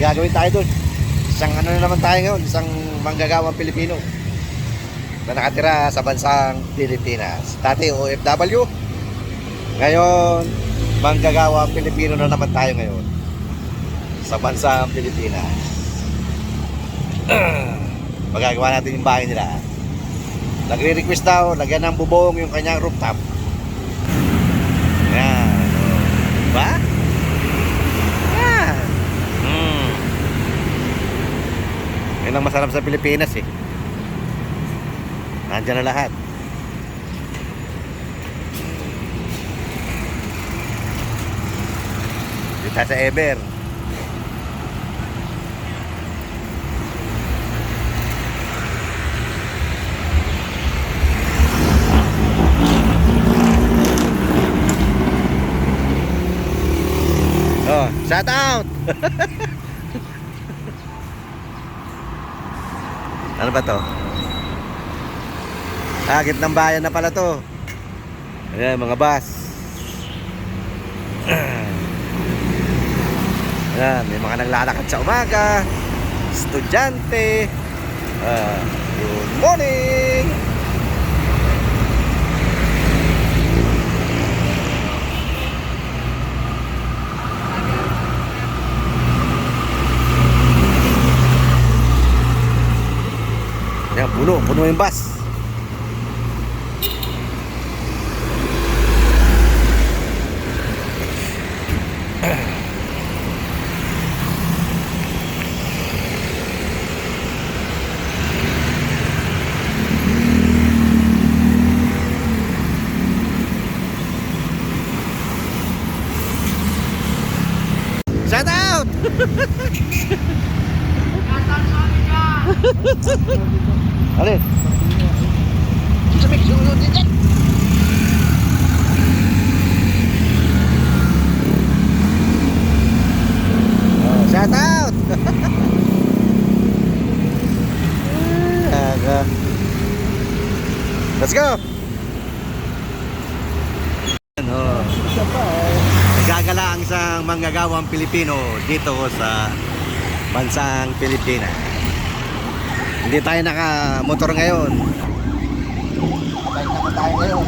gagawin tayo doon. Isang ano na naman tayo ngayon, isang manggagawang Pilipino na nakatira sa bansang Pilipinas. Dati OFW, ngayon manggagawang Pilipino na naman tayo ngayon sa bansang Pilipinas. Magagawa natin yung bahay nila. Nagre-request daw, lagyan ng bubong yung kanyang rooftop. Yan. Diba? Yan. Yan ang masarap sa Pilipinas eh. Nandiyan na lahat. Dito sa Ever. Oh, shout out! Ano ba to? Gitnang bayan na pala to. Ayan, mga bus. Ayan, may mga naglalakad sa umaga. Estudyante. Good morning! Ayan, puno yung bus. Shout out! Alin? Shout out! Let's go! Nagagala ang isang manggagawang Pilipino dito sa bansang Pilipinas. Hindi tayo naka-motor ngayon. Bike naman tayo ngayon.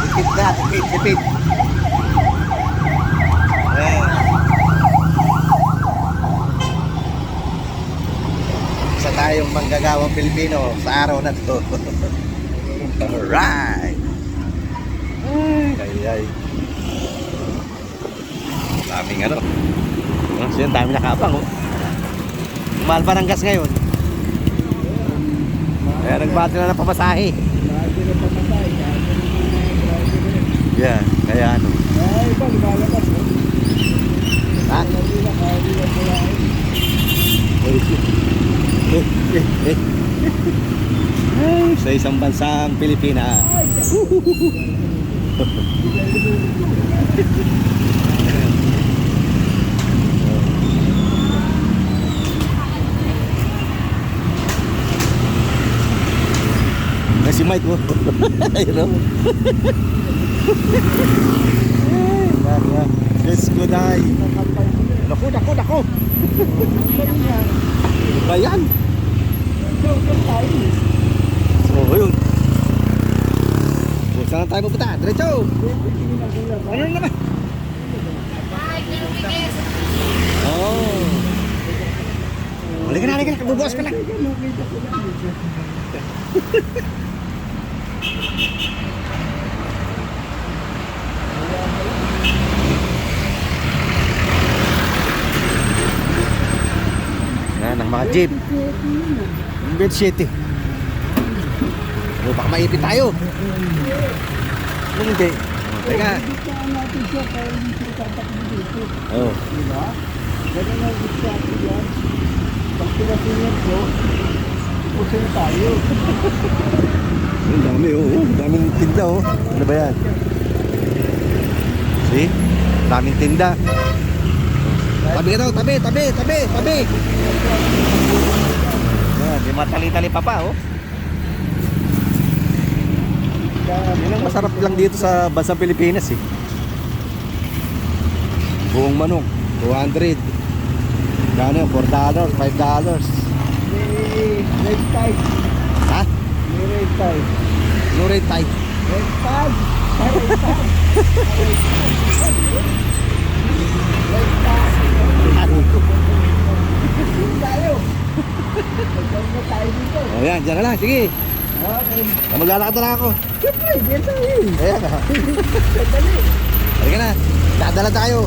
Tipid na, tipid. Isa tayong manggagawang Pilipino sa araw na to. Alright. Ay. Daming ano. Ang dami nakapang oh. Mahal pa ng gas ngayon. Kaya nagbati na ng pamasahe. Yeah, kaya ano. Ha? Sa isang bansang Pilipinas. Si Mike mo. Ayun o. Let's go die. Naku. Ba yan? So, yun. Saan tayo pupunta? Diretso. Ano naman? Oh. Halika na. Bubukas ka lang. Yan ang mga jeep. Ang bed city. Baka maipit tayo. Hindi. Teka. Oh. Ganun ang gusto ko yan. Pag pinasinyan ko, pusin tayo. Ang dami oh. Daming tinda oh. Ano ba yan? See? Daming tinda. Tabi ka daw, tabi. Yan, di matali-tali pa oh. Yan ang masarap lang dito sa bansang Pilipinas eh. Buong manok, 200. Gano yun? $4, $5. May red tide. Ha? May red tide. No rate tayo. Red tide. Red tide. Red tide. Doon tayo. Magdang na tayo dito. O yan, dyan na lang. Sige. Okay. Maglalakad na lang ako. Siyempre, dyan tayo. Ayan. Sandali. Halika na. Dadala tayo.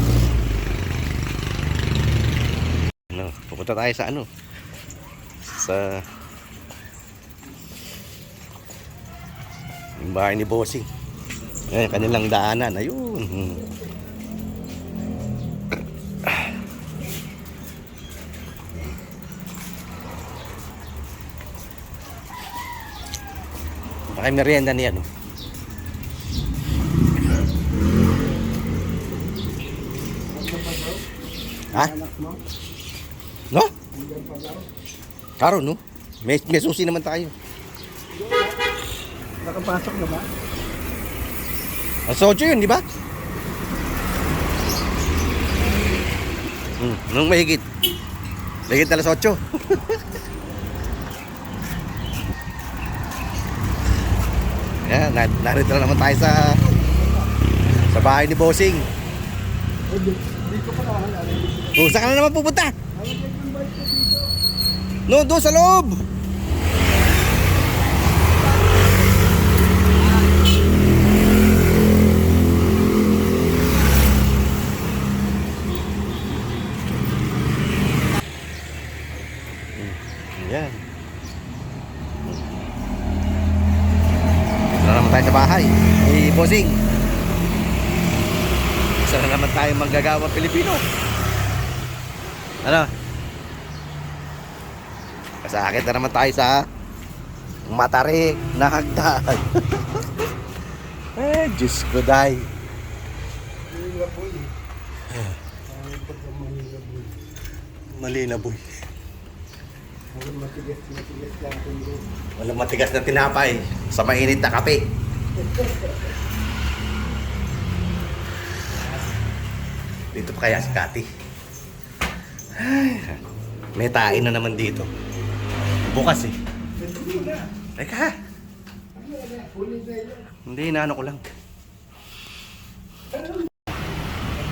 Ano, pupunta tayo sa ano? Sa yung bahay ni Bossing. Ayan, kanilang daanan. Ayun. Baka merienda niya, no? Ha? Anak mo. No? Hanggang pa daw. Karo, no? May susi naman tayo. Nakapasok na ba? Alas 8 yun, di ba? Nung mahigit. Mahigit alas 8. Yan, narito na naman tayo sa bahay ni Bossing. O, di ko pa nakakalala. O, saan ka na naman pupunta? Nalagay yung bike ko dito. No, doon sa loob. Yan. Ito na naman tayo sa bahay ni Bossing. Isa na naman tayo manggagawang Pilipino. Ano? Kasakit na naman tayo sa matarik na hagdan. Eh, Diyos ko, day. Manila boy. Ang pagka Manila boy. Mali na, boy. Ang matigas lang kung bro. Walang matigas na tinapay sa mainit na kape. Dito pa kaya si Kati? Ay, may tain na naman dito. Bukas eh. Teka. Hindi, inaano ko lang.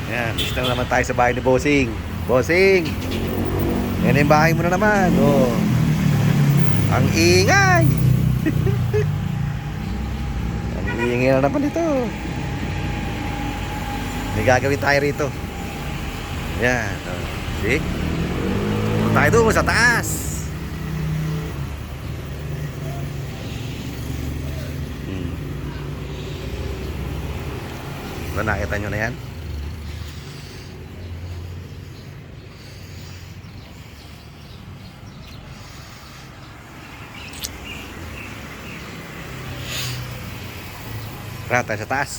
Yan, gusto na naman tayo sa bahay ni Bossing. Bossing! Yan yung bahay mo na naman. Oh. Ang ingay! Ang ingay na naman ito. May gagawin tayo rito. Yan. Oh. See? Punta tayo doon sa taas. Nakita nyo na yan? Tara tayo sa taas.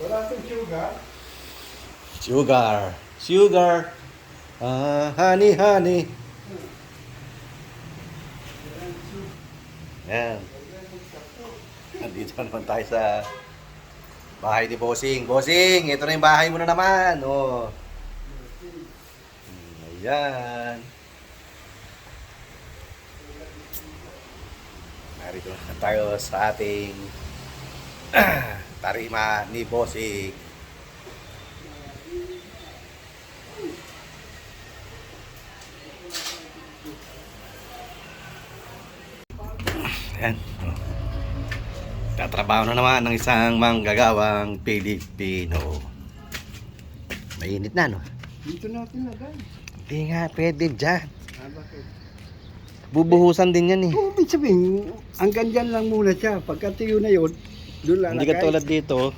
Wala kang sugar? Sugar. Honey, honey. Yan. Nandito naman tayo sa bahay ni Bossing. Bossing, ito na yung bahay mo na naman. Oh. Ayan. Narito na tayo sa ating tarima ni Bossing. Ayan. Oh. Tatrabaho na naman ng isang manggagawang Pilipino. Mainit na, no? Dito natin lagay. Hindi nga, pwede dyan. Bakit? Bubuhusan din yan eh. Oo, ibig sabihin, hanggang dyan lang muna siya. Pagkatuyo na yun, doon lalagay. Hindi ka tulad dito,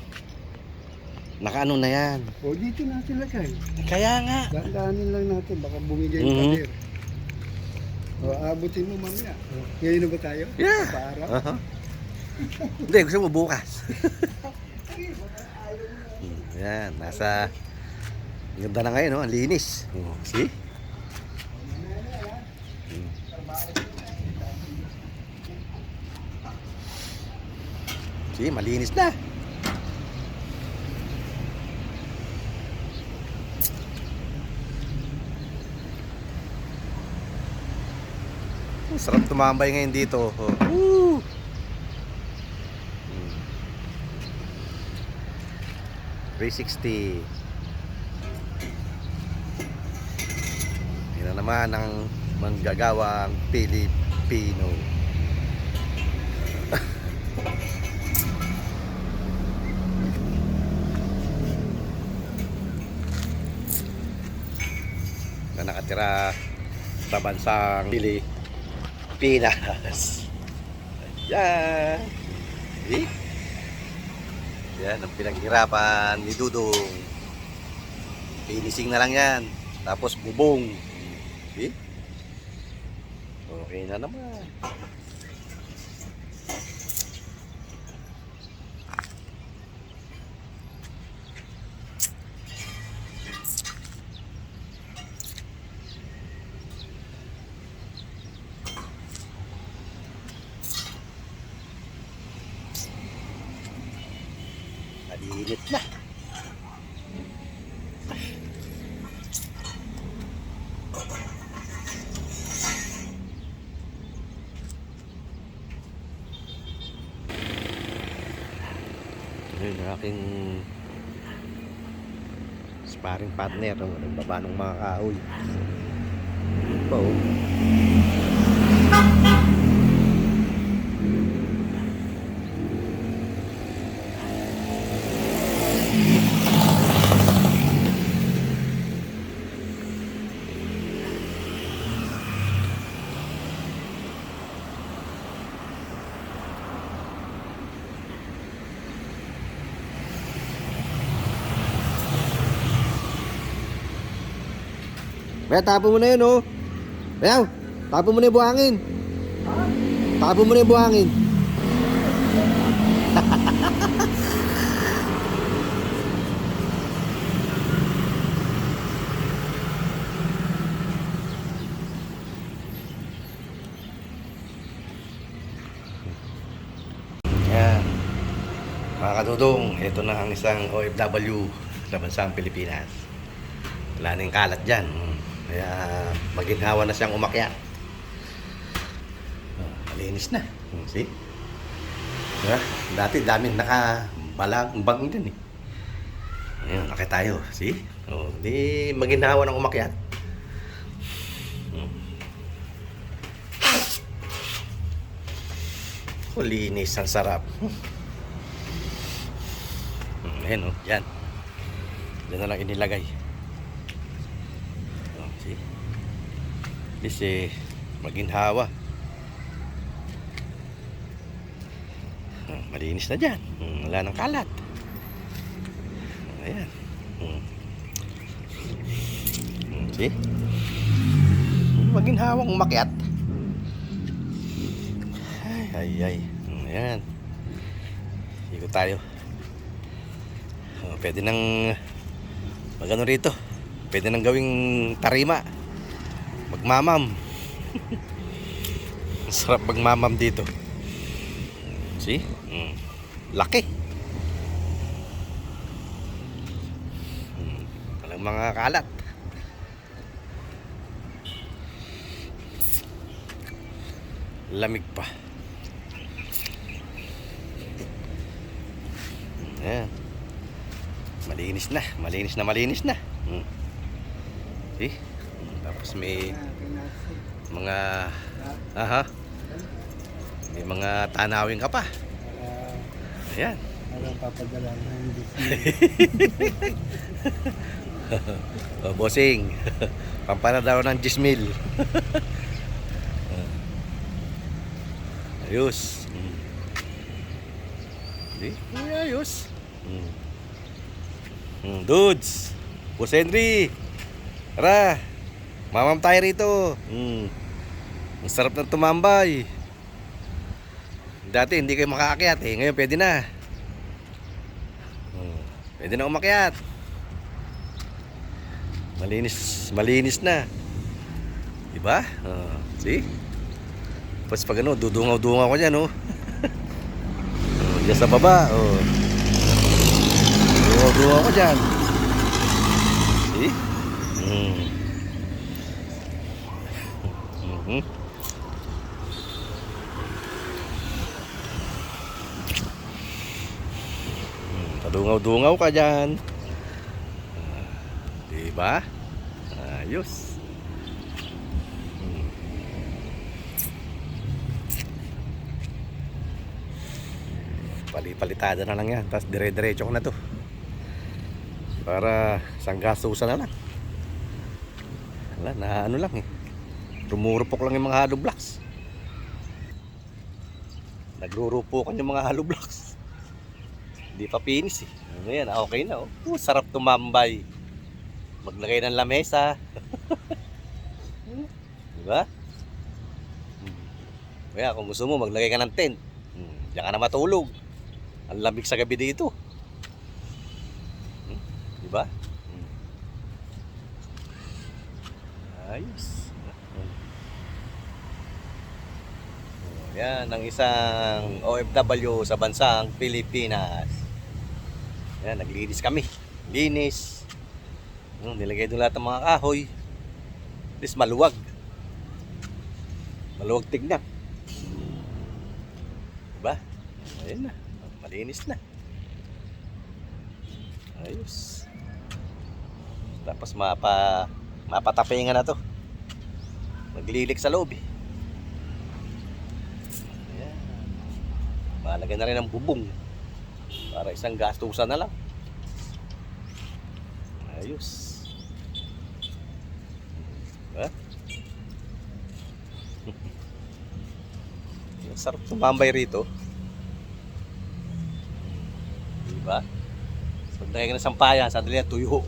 nakaano na yan. O, dito natin lagay. Kaya nga. Dandaanin lang natin, baka bumigay yung Mhm. pader. O, abutin mo mamaya. O, ngayon na ba tayo? Yeah. Sa araw? Uh-huh. Hindi, gusto mo bukas. Yan, nasa ganda na ngayon, no? Ang linis. Oh, see? See, malinis na. Sarap tumambay ngayon dito. Oh. Woo! 360. Yan na naman ang manggagawang Pilipino. Na nakatira sa bansang Pilipinas. Ayan. See? Yan ang pinaghirapan ni Dudong. Finishing na lang yan. Tapos bubong. See? Okay na naman. Nalilit na. Ayun, ang aking sparring partner. Nagbaba ng mga kahoy. Ito oh. Kaya tapo mo na yun, oh. Kaya, tapo mo na yung buhangin. Tapo mo na yung buhangin. Yan. Mga kadudong, ito na ang isang OFW sa bansang Pilipinas. Wala na yung kalat dyan. Kaya maginhawa na siyang umakyat. Malinis na. See? Diba? Dati daming nakabalang bang dyan eh. Ayun, nakita tayo. See? Di maginhawa ng umakyat. Linis, ang sarap. Ayan o, yan. Diyan na lang inilagay. See? This maginhawa. Malinis na dyan. Wala nang kalat. Ayan. See? Maginhawang umakyat. Ay. Ayan. Ikot tayo. Pwede nang magano rito. Pwede nang gawing tarima. Magmamam. Sarap magmamam dito. See? Laki. Walang mga kalat. Lamig pa. Ayan. Malinis na. See? Tapos may mga may mga tanawin ka pa. Ayan. Para papadala ng Oh, bossing. Pampana daw ng 10,000. Ayos. See? Ayos. Dudes, Boss Henry, tara, mamam tayo rito. Ang sarap ng tumambay. Dati hindi kayo makaakyat eh, ngayon pwede na. Pwede na umakyat. Malinis na. Diba? See? Tapos pag ano, dudungaw-dungaw ko dyan, oh. Diyan sa baba, oh. Dudungaw ko dyan. See? Padungaw-dungaw ka dyan. Diba? Ayos. Pali-palitada na lang yan. Tapos dire-diretso ko na to. Para isang gastusan na lang. Wala, na ano lang eh. Rumurupok lang yung mga hollow blocks. Nagrurupukan yung mga hollow blocks. Hindi pa finish eh. Ano yan, okay na oh. Sarap tumambay. Maglagay ng lamesa. Diba? Kaya kung gusto mo maglagay ka ng tent. Diyan ka na matulog. Ang lamig sa gabi dito. Diba? Ayos. Yan ang isang OFW sa bansang Pilipinas. Yan, naglinis kami. Linis. Nilagay doon lahat ng mga kahoy. At least maluwag. Maluwag tignan. Diba? Ayun na. Malinis na. Ayos. Tapos mapatapingan na to. Maglilik sa loob eh. Ayan. Malagyan na rin ng bubong. Para isang gastusan na lang. Ayos. Diba? Sarap tumambay rito. Diba? So, dahil ka na sampayan, sandali na tuyo.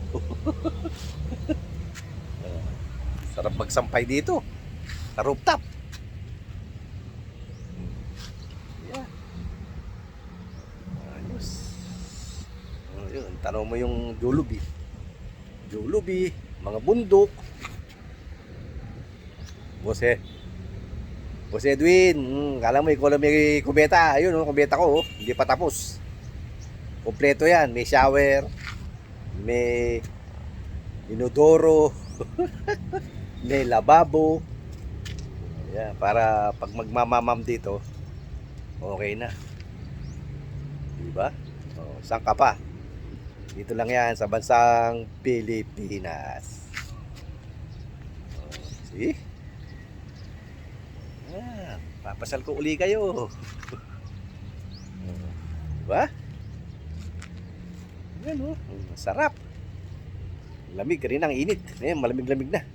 Sarap magsampay dito. Sa rooftop. Yeah. Ayos. Yun, tanong mo yung Jollibee. Jollibee, mga bundok. Boss Edwin, kala mo ikaw lang may kubeta. Ayun, kubeta ko, hindi pa tapos. Kompleto yan, may shower, may inodoro, may lababo. Yan, para pag magmamamam dito, okay na. Diba? Oh, saan ka pa? Dito lang yan sa bansang Pilipinas. Oh, see? Papasal ko uli kayo. Diba? Yan o, sarap. Lamig rin ang init. Ayan, malamig-lamig na.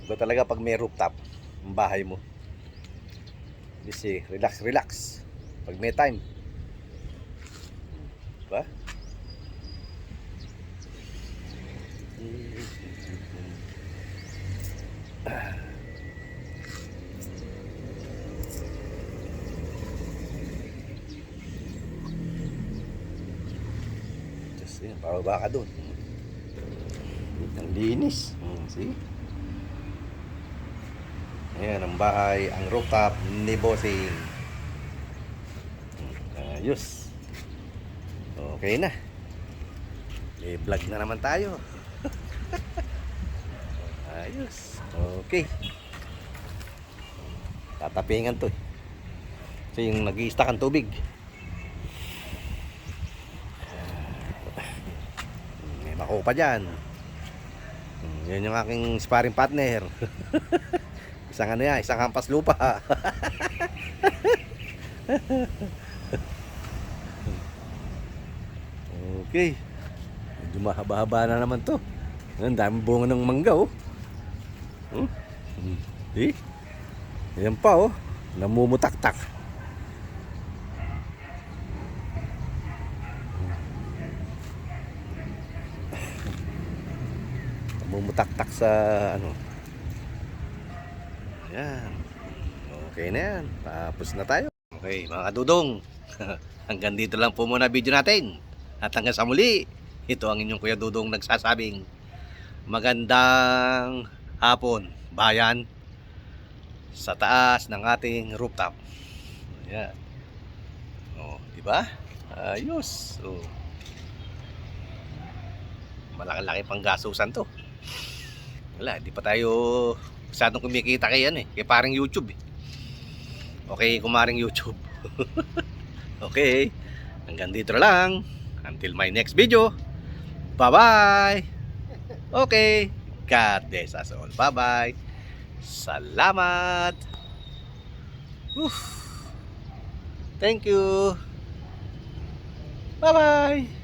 Iba talaga pag may rooftop ang bahay mo. Kasi relax. Pag may time. Diba? Ayan, pababa ka doon. Ang linis. See? Ayan ang bahay, ang rooftop ni Bossing. Ayos. Okay na. May vlog na naman tayo. Ayos. Okay. Tatapingan to eh. Kasi yung nag-i-stack ang tubig. Ako pa dyan. Yan yung aking sparring partner. Isang ano yan, isang hampas lupa. Okay. Medyo mahaba-haba na naman to. Ang dami bunga ng mangga oh. Eh? Yan pa oh. Namumutak-tak. Mumutak-tak sa ano. Ayan. Okay na yan. Tapos na tayo. Okay mga kadudong. Hanggang dito lang po muna video natin. At hanggang sa muli. Ito ang inyong Kuya Dudong nagsasabing magandang hapon bayan sa taas ng ating rooftop. Ayan. Oh, di ba? Ayos. Oh. Malaki-laki pang gasusan to. Wala, di pa tayo masyadong kumikita kay ano eh, kay parang YouTube eh. Okay, kumaring YouTube. Okay. Hanggang dito na lang. Until my next video. Bye-bye. Okay. God bless us all. Bye-bye. Salamat. Thank you. Bye-bye.